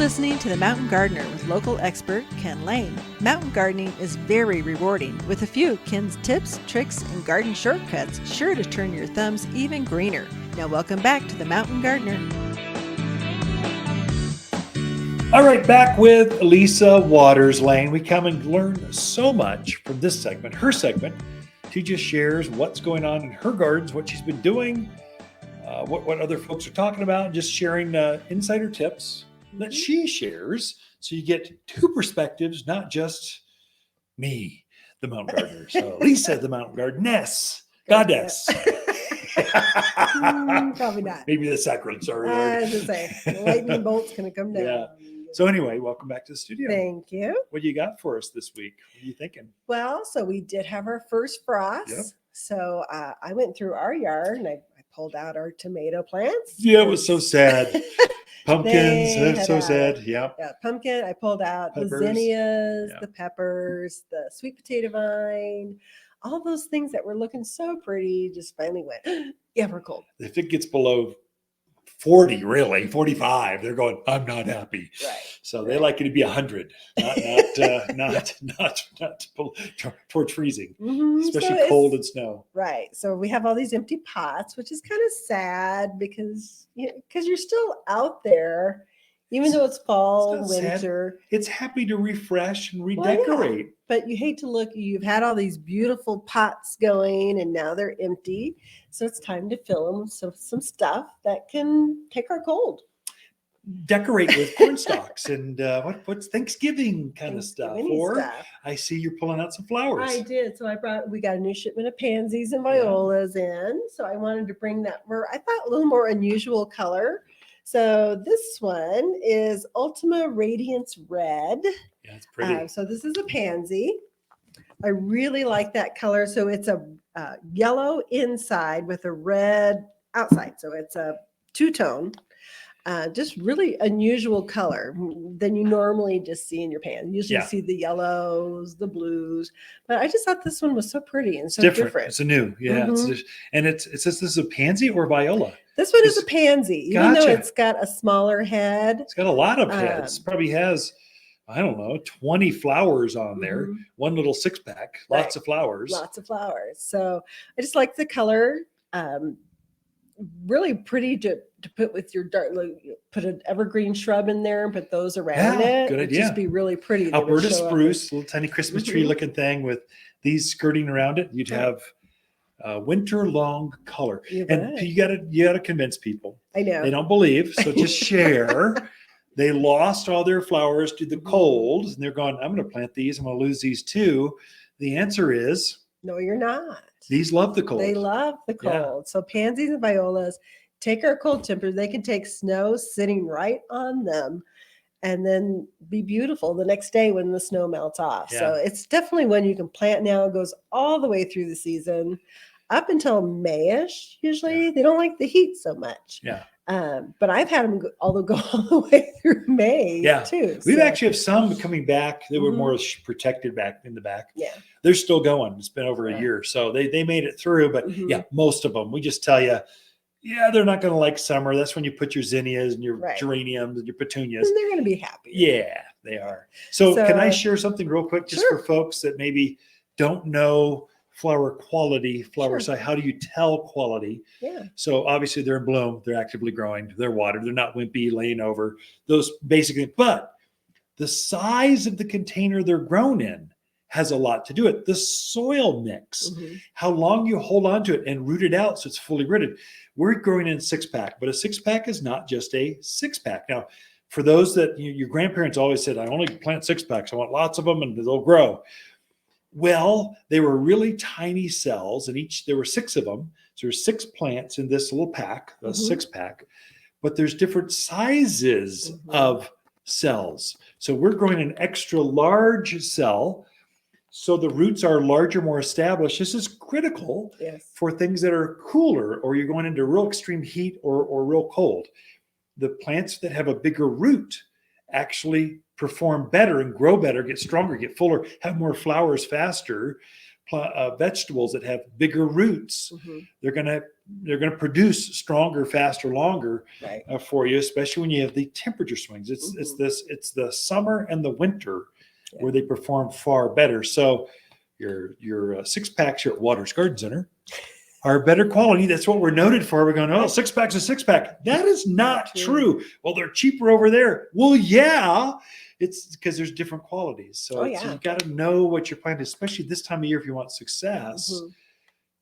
listening to The Mountain Gardener with local expert Ken Lain. Mountain gardening is very rewarding, with a few Ken's tips, tricks, and garden shortcuts sure to turn your thumbs even greener. Now welcome back to The Mountain Gardener. All right, back with Lisa Waters Lane. We come and learn so much from this segment, her segment. She just shares what's going on in her gardens, what she's been doing, what other folks are talking about, just sharing insider tips that she shares. So you get two perspectives, not just me, the mountain gardener. So Lisa, the mountain gardeness, goddess. Probably not. Maybe the sacred, sorry. I was going to say, lightning bolt's going to come down. Yeah. So anyway, welcome back to the studio. Thank you. What do you got for us this week? What are you thinking? Well, so we did have our first frost. Yep. So I went through our yard and I pulled out our tomato plants. Yeah, it was so sad. Pumpkins, so sad. Yeah. Yeah, pumpkin. I pulled out Peppers. the zinnias, Yeah. the peppers, the sweet potato vine, all those things that were looking so pretty just finally went, yeah, we're cold. If it gets below 40, really, 45, they're going, I'm not happy. Right. So they like it to be 100, not towards freezing, especially So cold and snow. Right. So we have all these empty pots, which is kind of sad because you're still out there, even though it's fall, It's not sad. winter. It's happy to refresh and Well, redecorate. But you hate to look, you've had all these beautiful pots going and now they're empty. So it's time to fill them with some stuff that can take our cold. Decorate with corn stalks and what's Thanksgiving kind of stuff. Thanksgiving Or stuff. I see you're pulling out some flowers. I did. So we got a new shipment of pansies and violas in. So I wanted to bring that I thought a little more unusual color. So this one is Ultima Radiance Red. Yeah, it's pretty. So this is a pansy. I really like that color. So it's a yellow inside with a red outside. So it's a two-tone. Just really unusual color than you normally just see in your pan. You usually see the yellows, the blues, but I just thought this one was so pretty and so different. It's a new, it says this is a pansy or viola. This one is a pansy, even though it's got a smaller head. It's got a lot of heads. Probably has, I don't know, 20 flowers on there. One little 6-pack, lots of flowers. Lots of flowers. So I just like the color. Really pretty to put with your put an evergreen shrub in there and put those around it. Good idea. It'd just be really pretty. Alberta spruce, little tiny Christmas tree looking thing with these skirting around it. You'd have winter long color. You gotta convince people. I know. They don't believe, so just share. They lost all their flowers to the cold and they're going, I'm going to plant these. I'm going to lose these too. The answer is no, you're not. These love the cold. They love the cold. Yeah. So pansies and violas take our cold temperature. They can take snow sitting right on them and then be beautiful the next day when the snow melts off. Yeah. So it's definitely one you can plant now. It goes all the way through the season up until May-ish. Usually they don't like the heat so much. Yeah. But I've had them go all the way through May too. We actually have some coming back that were more protected back in the back. Yeah. They're still going. It's been over a year. So they made it through. But most of them, we just tell you, they're not going to like summer. That's when you put your zinnias and your geraniums and your petunias. And they're going to be happy. Yeah, they are. So can I share something real quick just for folks that maybe don't know flower quality, size? How do you tell quality? Yeah. So obviously they're in bloom, they're actively growing, they're watered, they're not wimpy, laying over. Those basically, but the size of the container they're grown in has a lot to do with it. The soil mix, how long you hold on to it and root it out so it's fully rooted. We're growing in 6-pack, but a 6-pack is not just a 6-pack. Now, for those that your grandparents always said, I only plant 6-packs. I want lots of them and they'll grow. Well, they were really tiny cells, and there were 6 of them. So there's 6 plants in this little pack, a 6-pack, but there's different sizes of cells. So we're growing an extra large cell. So the roots are larger, more established. This is critical for things that are cooler, or you're going into real extreme heat or real cold. The plants that have a bigger root actually perform better and grow better, get stronger, get fuller, have more flowers faster. Vegetables that have bigger roots, they're going to produce stronger, faster, longer Right. for you, especially when you have the temperature swings. It's the summer and the winter where they perform far better. So your 6-packs here at Waters Garden Center are better quality. That's what we're noted for. We're going, 6-pack's a 6-pack. That is not true. Well, they're cheaper over there. Well, yeah, it's because there's different qualities. So, so you got to know what you're planting, especially this time of year if you want success.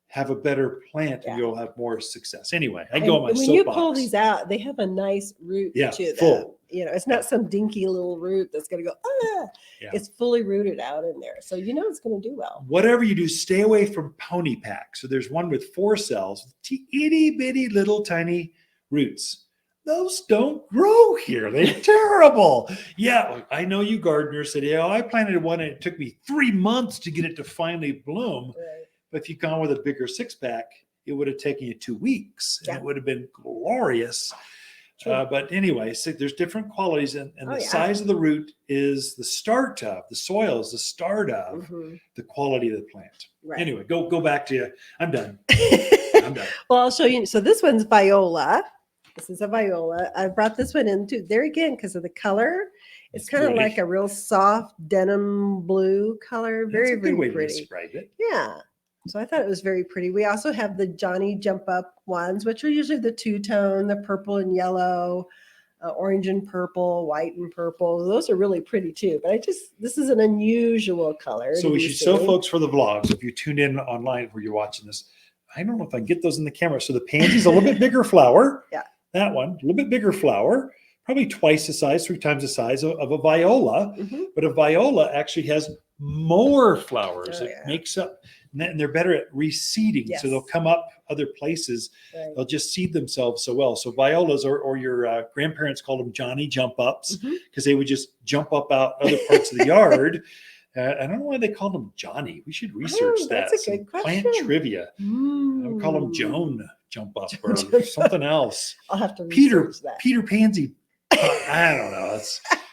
Have a better plant and you'll have more success. Anyway, I go on my soapbox. When you pull these out, they have a nice root to them. Full. It's not some dinky little root that's going to go, It's fully rooted out in there. So it's going to do well. Whatever you do, stay away from pony pack. So there's one with 4 cells, itty bitty little tiny roots. Those don't grow here. They're terrible. Yeah, I know you gardeners said, I planted one and it took me 3 months to get it to finally bloom. Right. But if you'd gone with a bigger 6-pack, it would have taken you 2 weeks and it would have been glorious. But anyway, so there's different qualities, and the size of the root is the start of the soil is the start of the quality of the plant. Right. Anyway, go back to you. I'm done. I'm done. Well, I'll show you. So this one's viola. This is a viola. I brought this one in too. There again, because of the color, it's kind of like a real soft denim blue color. Very, very pretty. To describe it. Yeah. So I thought it was very pretty. We also have the Johnny Jump Up ones, which are usually the 2-tone, the purple and yellow, orange and purple, white and purple. Those are really pretty too. But this is an unusual color. So we should show folks for the vlogs, if you tune in online where you're watching this, I don't know if I can get those in the camera. So the pansy's a little bit bigger flower. Yeah. That one, a little bit bigger flower, probably twice the size, 3 times the size of a viola. But a viola actually has more flowers. It makes up. And they're better at reseeding. So they'll come up other places. Right. They'll just seed themselves so well. So violas, or your grandparents called them Johnny Jump Ups, because they would just jump up out other parts of the yard. I don't know why they called them Johnny. We should research that. That's a good question. Plant trivia. I would call them Joan Jump Up or something else. I'll have to research that. Peter Pansy. I don't know.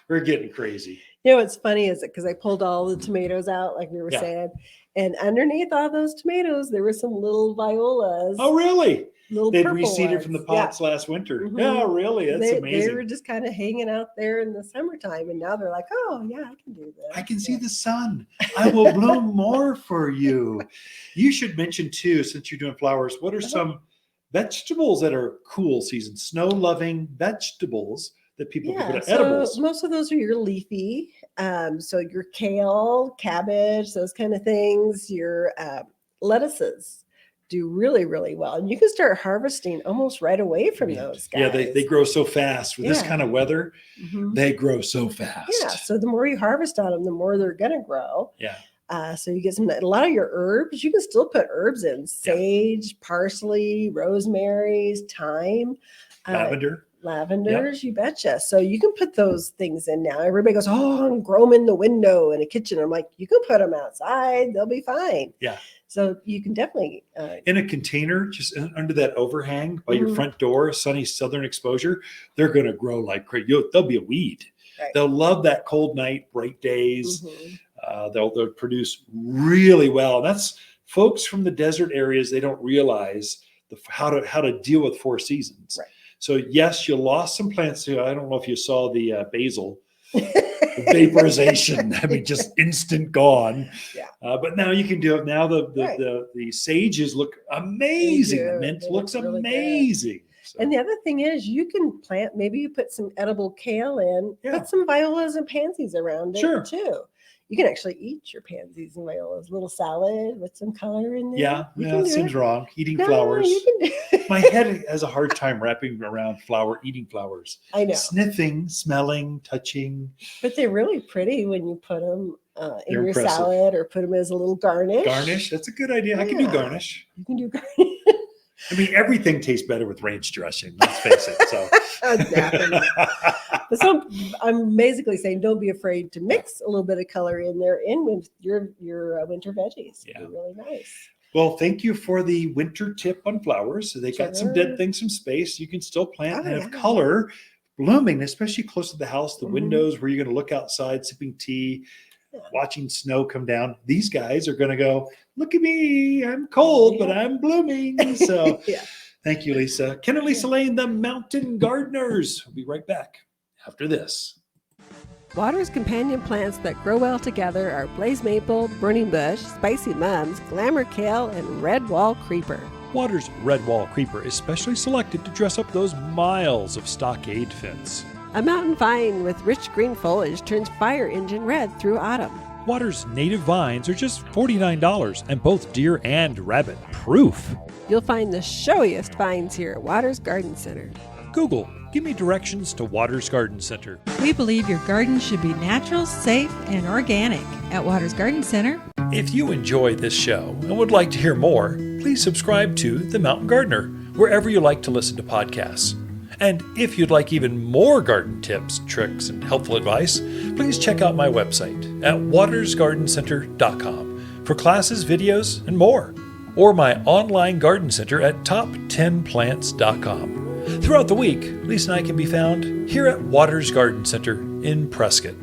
We're getting crazy. What's funny is because I pulled all the tomatoes out, like we were saying, and underneath all those tomatoes, there were some little violas. Oh, really? They'd reseeded ones. from the pots last winter. Yeah, really? That's amazing. They were just kind of hanging out there in the summertime, and now they're like, oh, yeah, I can do this. I can see the sun. I will bloom more for you. You should mention, too, since you're doing flowers, what are some vegetables that are cool season, snow-loving vegetables that people can put edibles? Most of those are your leafy. So your kale, cabbage, those kind of things. Your lettuces do really, really well. And you can start harvesting almost right away from those guys. Yeah, they grow so fast. With this kind of weather, they grow so fast. Yeah, so the more you harvest on them, the more they're going to grow. Yeah. So you get a lot of your herbs. You can still put herbs in. Sage, parsley, rosemary, thyme. Lavenders, you betcha. So you can put those things in now. Everybody goes, and grow them in the window in a kitchen. I'm like, you can put them outside. They'll be fine. Yeah. So you can definitely. In a container, just under that overhang by your front door, sunny southern exposure, they're going to grow like crazy. They'll be a weed. Right. They'll love that cold night, bright days. They'll produce really well. That's folks from the desert areas. They don't realize how to deal with 4 seasons. Right. So yes, you lost some plants. I don't know if you saw the basil vaporization. I mean, just instant gone. Yeah. But now you can do it. Now the sages look amazing. The mint looks really amazing. So. And the other thing is, you can plant. Maybe you put some edible kale in. Put some violas and pansies around it too. You can actually eat your pansies and violas. A little salad with some color in there. Yeah, it seems wrong. Eating flowers. You can do it. My head has a hard time wrapping around eating flowers. I know. Sniffing, smelling, touching. But they're really pretty when you put them in your salad or put them as a little garnish. Garnish, that's a good idea. I can do garnish. You can do garnish. I mean, everything tastes better with ranch dressing. Let's face it. So. Definitely. So I'm basically saying, don't be afraid to mix a little bit of color in there with your winter veggies. Yeah, really nice. Well, thank you for the winter tip on flowers. So they got some dead things, some space. You can still plant and have color blooming, especially close to the house, the windows where you're going to look outside, sipping tea, watching snow come down. These guys are going to go, look at me, I'm cold, but I'm blooming. So Thank you, Lisa. Ken and Lisa Lain, the Mountain Gardeners. We'll be right back after this. Water's companion plants that grow well together are blaze maple, burning bush, spicy mums, glamour kale, and red wall creeper. Water's red wall creeper is specially selected to dress up those miles of stockade fence. A mountain vine with rich green foliage turns fire engine red through autumn. Water's native vines are just $49 and both deer and rabbit proof. You'll find the showiest vines here at Water's Garden Center. Google, give me directions to Water's Garden Center. We believe your garden should be natural, safe, and organic. At Waters Garden Center, If you enjoy this show and would like to hear more, please subscribe to The Mountain Gardener, wherever you like to listen to podcasts. And if you'd like even more garden tips, tricks, and helpful advice, please check out my website at watersgardencenter.com for classes, videos, and more, or my online garden center at top10plants.com. Throughout the week, Lisa and I can be found here at Waters Garden Center in Prescott.